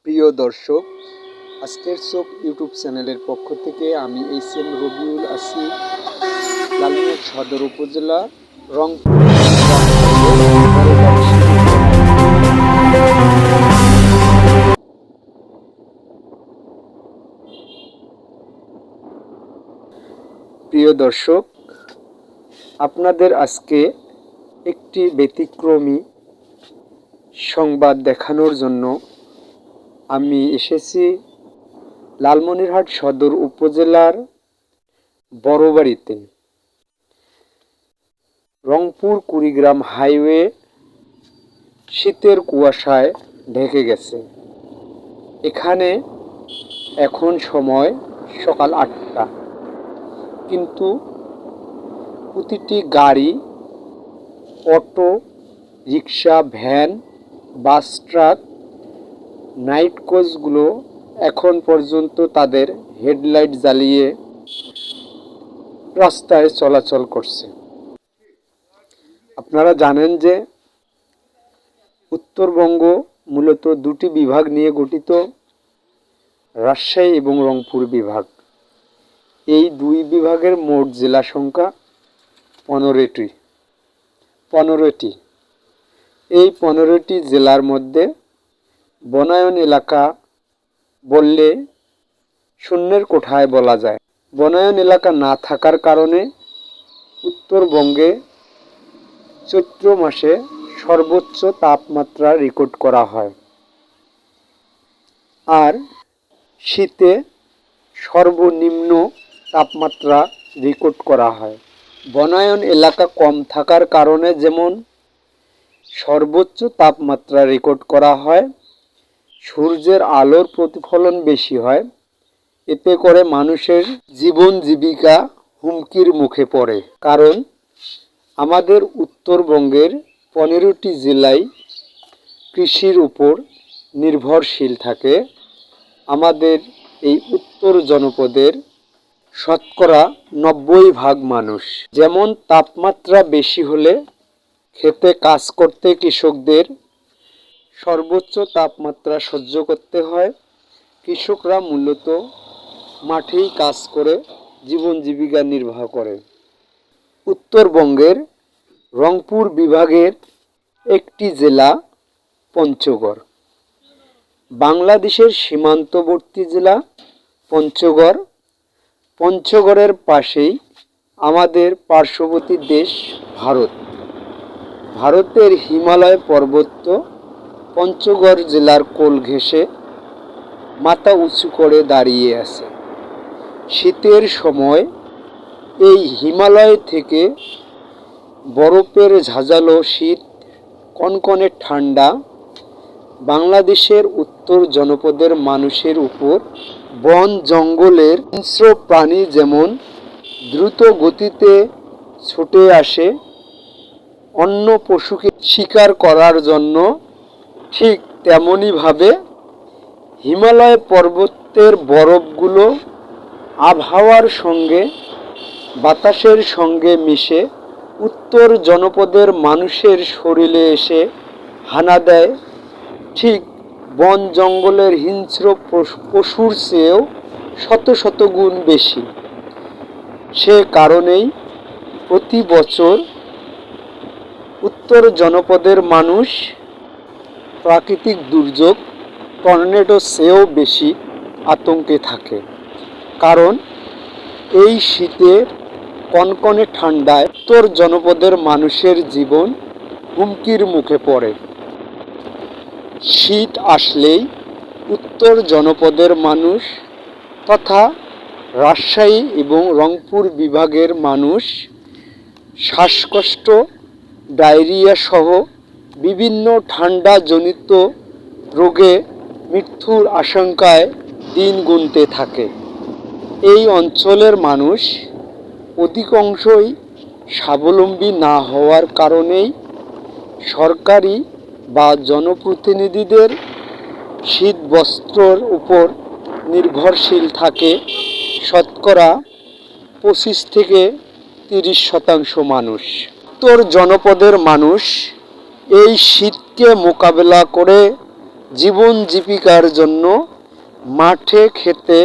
প্রিয় দর্শক, আজকের চোখ ইউটিউব চ্যানেলের পক্ষ থেকে আমি এইচ.এম. রবিউল আছি, লালমনিরহাট সদর উপজেলা, রংপুর। প্রিয় দর্শক, আপনাদের আজকে একটি ব্যতিক্রমী সংবাদ দেখানোর জন্য আমি এসেছি লালমনিরহাট সদর উপজেলার বড়বাড়িতে। রংপুর কুড়িগ্রাম হাইওয়ে শীতের কুয়াশায় ঢেকে গেছে। এখানে এখন সময় সকাল 8টা, কিন্তু প্রতিটি গাড়ি, অটো, রিক্সা, ভ্যান, বাস, ট্রাক, নাইট কোচগুলো এখন পর্যন্ত তাদের হেডলাইট জ্বালিয়ে রাস্তায় চলাচল করছে। আপনারা জানেন যে উত্তরবঙ্গ মূলত দুটি বিভাগ নিয়ে গঠিত, রাজশাহী এবং রংপুর বিভাগ। এই দুই বিভাগের মোট জেলা সংখ্যা 15টি। এই 15টি জেলার মধ্যে বনায়ন এলাকা বললে শূন্যের কোঠায় বলা যায়। বনায়ন এলাকা না থাকার কারণে উত্তরবঙ্গে চৈত্র মাসে সর্বোচ্চ তাপমাত্রা রেকর্ড করা হয়, আর শীতে সর্বনিম্ন তাপমাত্রা রেকর্ড করা হয়। বনায়ন এলাকা কম থাকার কারণে যেমন সর্বোচ্চ তাপমাত্রা রেকর্ড করা হয়, সূর্যের আলোর প্রতিফলন বেশি হয়, এতে করে মানুষের জীবন জীবিকা হুমকির মুখে পড়ে। কারণ আমাদের উত্তরবঙ্গের 15টি জেলাই কৃষির উপর নির্ভরশীল থাকে। আমাদের এই উত্তর জনপদের শতকরা 90% মানুষ। যেমন তাপমাত্রা বেশি হলে খেতে কাজ করতে কৃষকদের সর্বোচ্চ তাপমাত্রা সহ্য করতে হয়। কৃষকরা মূলত মাঠেই কাজ করে জীবন জীবিকা নির্বাহ করে। উত্তরবঙ্গের রংপুর বিভাগের একটি জেলা পঞ্চগড়। বাংলাদেশের সীমান্তবর্তী জেলা পঞ্চগড়। পঞ্চগড়ের পাশেই আমাদের পার্শ্ববর্তী দেশ ভারত। ভারতের হিমালয় পর্বত পঞ্চগড় জেলার কোল ঘেঁষে মাথা উঁচু করে দাঁড়িয়ে আছে। শীতের সময় এই হিমালয় থেকে বরফের ঝাঁঝালো শীত, কনকনে ঠান্ডা বাংলাদেশের উত্তর জনপদের মানুষের উপর বন জঙ্গলের হিংস্র প্রাণী যেমন দ্রুত গতিতে ছুটে আসে অন্য পশুকে শিকার করার জন্য, ঠিক তেমনইভাবে হিমালয় পর্বতের বরফগুলো আবহাওয়ার সঙ্গে, বাতাসের সঙ্গে মিশে উত্তর জনপদের মানুষের শরীরে এসে হানা দেয় ঠিক বন জঙ্গলের হিংস্র পশুর চেয়েও শত শত গুণ বেশি। সে কারণেই প্রতি বছর উত্তর জনপদের মানুষ প্রাকৃতিক দুর্যোগ, টর্নেডো চেয়েও বেশি আতঙ্কে থাকে। কারণ এই শীতের কনকনে ঠান্ডায় উত্তর জনপদের মানুষের জীবন হুমকির মুখে পড়ে। শীত আসলেই উত্তর জনপদের মানুষ তথা রাজশাহী এবং রংপুর বিভাগের মানুষ শ্বাসকষ্ট, ডায়রিয়া সহ বিভিন্ন ঠান্ডাজনিত রোগে মৃত্যুর আশঙ্কায় দিন গুনতে থাকে। এই অঞ্চলের মানুষ অধিকাংশই স্বাবলম্বী না হওয়ার কারণেই সরকারি বা জনপ্রতিনিধিদের শীতবস্ত্রের উপর নির্ভরশীল থাকে শতকরা 25 থেকে 30% মানুষ। উত্তর জনপদের মানুষ এই শীতকে মোকাবেলা করে জীবন জীবিকার জন্য মাঠে খেতে